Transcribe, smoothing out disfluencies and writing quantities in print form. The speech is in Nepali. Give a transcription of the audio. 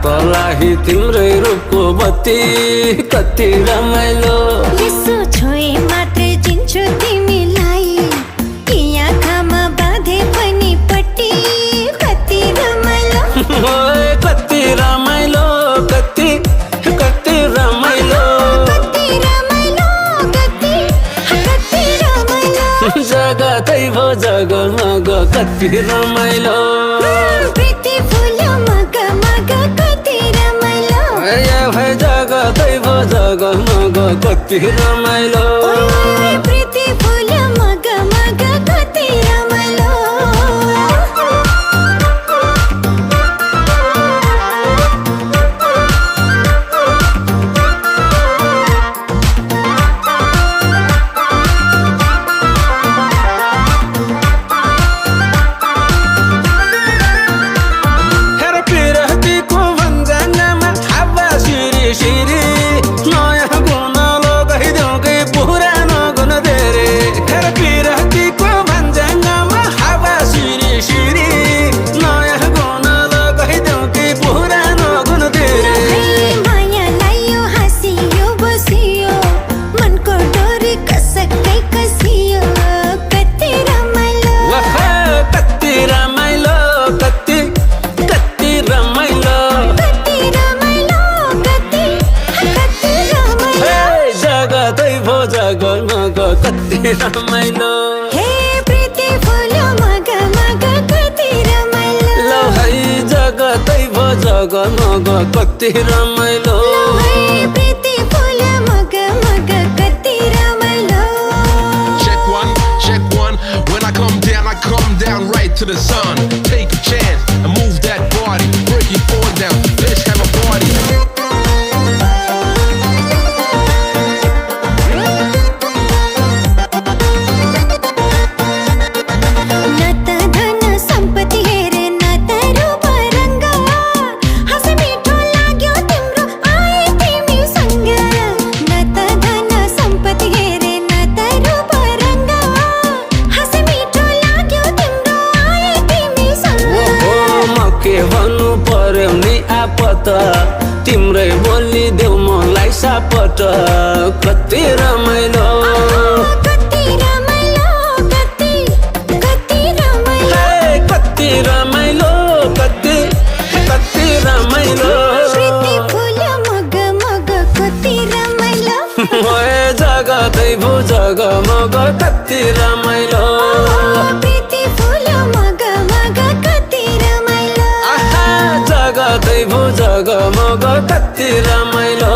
तलाई तिम्रै रूपको बत्ती कति रमाइलो। यसो छोए मात्रै चिन्छु तिमीलाई, कि आँखामा बाँधे पनि पट्टी कति रमाइलो। ओए कति रमाइलो, कति कति रमाइलो, कति रमाइलो, कति कति रमाइलो। जगतै भो जगमग कति रमाइलो। प्रीति फुल्यो मग मग कति रमाइलो। भाइ जगतै भो जगमग कति रमाइलो। प्रीति फुल्यो मग मग कति रमाइलो। कति रमाइलो। हे प्रीति फुल्यो मग मग कति रमाइलो। लौ है जगतै भो जगमग कति रमाइलो। हे प्रीति फुल्यो मग मग कति रमाइलो। Check one. When I come down right to the sun. Take a chance and move that body. Break it all down. Let's have a party. भन्नु पर्यो नि आपत, तिम्रै बोली देऊ मलाई सापट कति रमाइलो। कति रमाइलो, कति कति रमाइलो। कति रमाइलो, कति कति रमाइलो। प्रीति फुल्यो मग मग कति रमाइलो। ओए जगतै भो जगमग कति रमाइलो। प्रीति फुल्यो मग मग कति रमाइलो। जगतै भो जगमग कति रमाइलो।